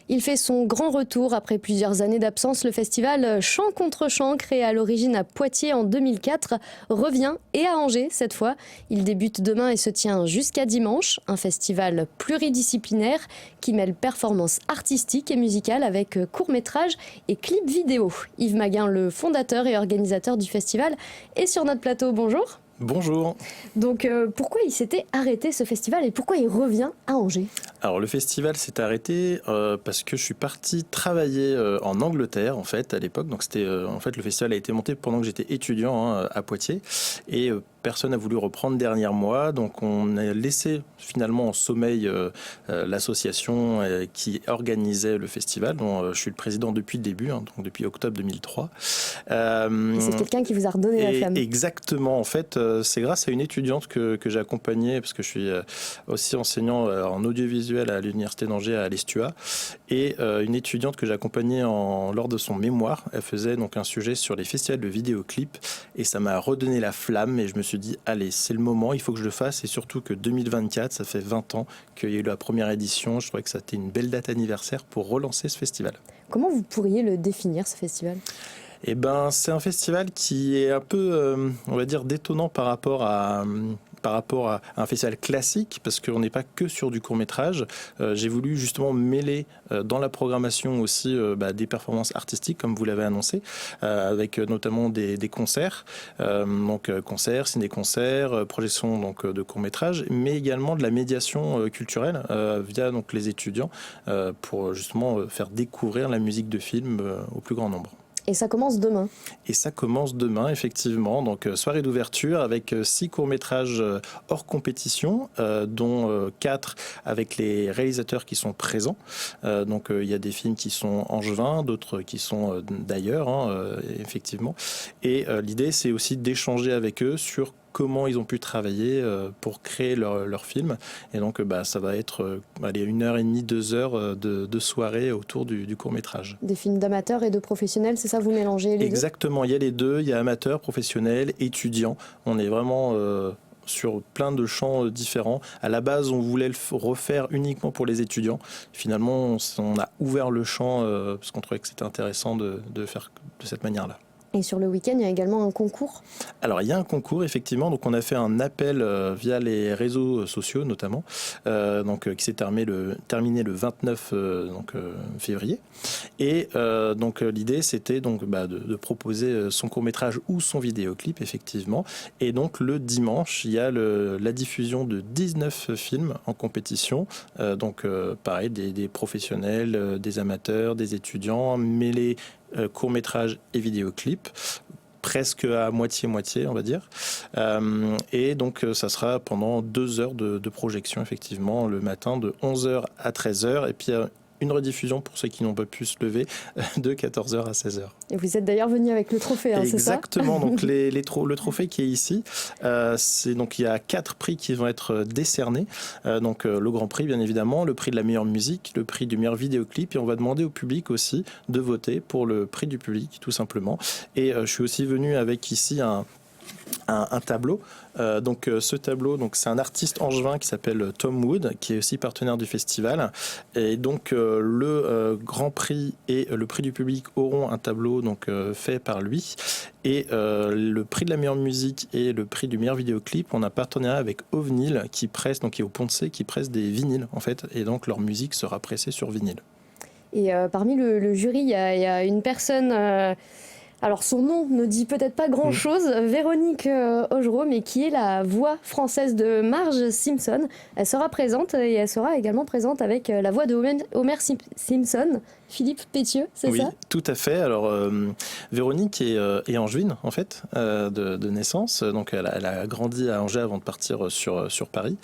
Il fait son grand retour après plusieurs années d'absence. Le festival Chant contre Chant, créé à l'origine à Poitiers en 2004, revient et à Angers cette fois. Il débute demain et se tient jusqu'à dimanche. Un festival pluridisciplinaire qui mêle performances artistiques et musicales avec courts-métrages et clips vidéo. Yves Maguin, le fondateur et organisateur du festival, est sur notre plateau. Bonjour. Bonjour. Donc pourquoi il s'était arrêté ce festival et pourquoi il revient à Angers ? Alors le festival s'est arrêté parce que je suis parti travailler en Angleterre en fait à l'époque. Donc c'était en fait le festival a été monté pendant que j'étais étudiant à Poitiers et personne n'a voulu reprendre dernier mois. Donc on a laissé finalement en sommeil l'association qui organisait le festival, dont je suis le président depuis le début, donc depuis octobre 2003. C'est quelqu'un qui vous a redonné la flamme. Exactement. En fait, c'est grâce à une étudiante que j'ai accompagnée, parce que je suis aussi enseignant en audiovisuel à l'université d'Angers à l'Estua, et une étudiante que j'ai accompagnée lors de son mémoire. Elle faisait donc un sujet sur les festivals de vidéoclips, et ça m'a redonné la flamme, et je me suis dit, allez, c'est le moment, il faut que je le fasse, et surtout que 2024, ça fait 20 ans qu'il y a eu la première édition. Je trouvais que c'était une belle date anniversaire pour relancer ce festival. Comment vous pourriez le définir, ce festival ? Eh ben, c'est un festival qui est un peu, on va dire, détonnant par rapport à un festival classique, parce qu'on n'est pas que sur du court-métrage. J'ai voulu justement mêler dans la programmation aussi des performances artistiques, comme vous l'avez annoncé, avec notamment des concerts, donc concerts, ciné-concerts, projections donc, de court-métrage, mais également de la médiation culturelle via donc, les étudiants pour justement faire découvrir la musique de film au plus grand nombre. Et ça commence demain. Et ça commence demain, effectivement. Donc, soirée d'ouverture avec 6 courts-métrages hors compétition, dont 4 avec les réalisateurs qui sont présents. Donc, il y a des films qui sont angevins, d'autres qui sont d'ailleurs, effectivement. Et l'idée, c'est aussi d'échanger avec eux sur comment ils ont pu travailler pour créer leur film. Et donc, ça va être 1h30, 2 heures de soirée autour du court-métrage. Des films d'amateurs et de professionnels, c'est ça, vous mélangez les Exactement, il y a les deux, il y a amateurs, professionnels, étudiants. On est vraiment sur plein de champs différents. À la base, on voulait le refaire uniquement pour les étudiants. Finalement, on a ouvert le champ parce qu'on trouvait que c'était intéressant de faire de cette manière-là. Et sur le week-end, il y a également un concours ? Alors, il y a un concours, effectivement. Donc, on a fait un appel via les réseaux sociaux, notamment, qui s'est terminé le 29 février. Et donc, l'idée, c'était donc, de proposer son court-métrage ou son vidéoclip, effectivement. Et donc, le dimanche, il y a la diffusion de 19 films en compétition. Pareil, des professionnels, des amateurs, des étudiants, mêlés court-métrage et vidéoclip, presque à moitié-moitié, on va dire. Et donc, ça sera pendant 2 heures de projection, effectivement, le matin de 11h à 13h. Et puis, une rediffusion pour ceux qui n'ont pas pu se lever de 14h à 16h. Et vous êtes d'ailleurs venu avec le trophée, c'est ça ? Exactement, donc le trophée qui est ici, il y a 4 prix qui vont être décernés. Le grand prix, bien évidemment, le prix de la meilleure musique, le prix du meilleur vidéoclip, et on va demander au public aussi de voter pour le prix du public, tout simplement. Et je suis aussi venu avec ici un tableau. Ce tableau, c'est un artiste angevin qui s'appelle Tom Wood, qui est aussi partenaire du festival. Et donc le grand prix et le prix du public auront un tableau fait par lui. Et le prix de la meilleure musique et le prix du meilleur vidéoclip, on a un partenariat avec Ovenil qui presse, qui est au Pont de C, qui presse des vinyles en fait. Et donc leur musique sera pressée sur vinyle. Et parmi le jury, il y a une personne. Alors son nom ne dit peut-être pas grand-chose, Véronique Augereau, mais qui est la voix française de Marge Simpson. Elle sera présente et elle sera également présente avec la voix de Homer Simpson, Philippe Pétieux, c'est ça ? Oui, tout à fait. Alors Véronique est angevine en fait de naissance, donc elle a grandi à Angers avant de partir sur Paris.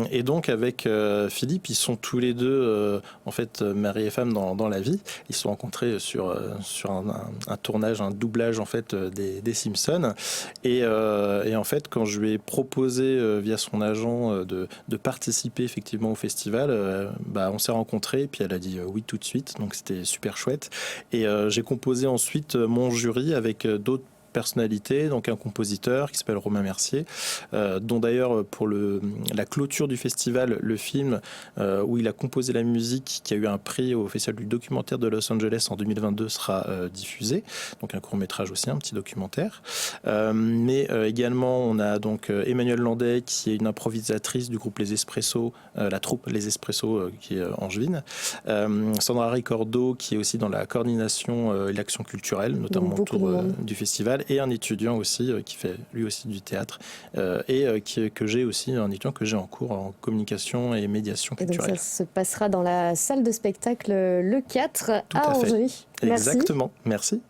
Et donc avec Philippe, ils sont tous les deux en fait mari et femme dans la vie. Ils se sont rencontrés sur un tournage, un doublage en fait des Simpsons. Et en fait, quand je lui ai proposé via son agent de participer effectivement au festival, on s'est rencontrés et puis elle a dit oui tout de suite. Donc c'était super chouette. Et j'ai composé ensuite mon jury avec d'autres personnalités, donc un compositeur qui s'appelle Romain Mercier, dont d'ailleurs pour la clôture du festival, le film où il a composé la musique qui a eu un prix au Festival du documentaire de Los Angeles en 2022 sera diffusé, donc un court-métrage aussi, un petit documentaire. Mais également on a donc Emmanuelle Landais qui est une improvisatrice du groupe Les Espressos, la troupe Les Espressos qui est angevine. Sandra Ricordo qui est aussi dans la coordination et l'action culturelle, notamment autour du festival, et un étudiant aussi qui fait lui aussi du théâtre que j'ai aussi, un étudiant que j'ai en cours en communication et médiation culturelle. Et donc ça se passera dans la salle de spectacle le 4 à Angers. Exactement, merci.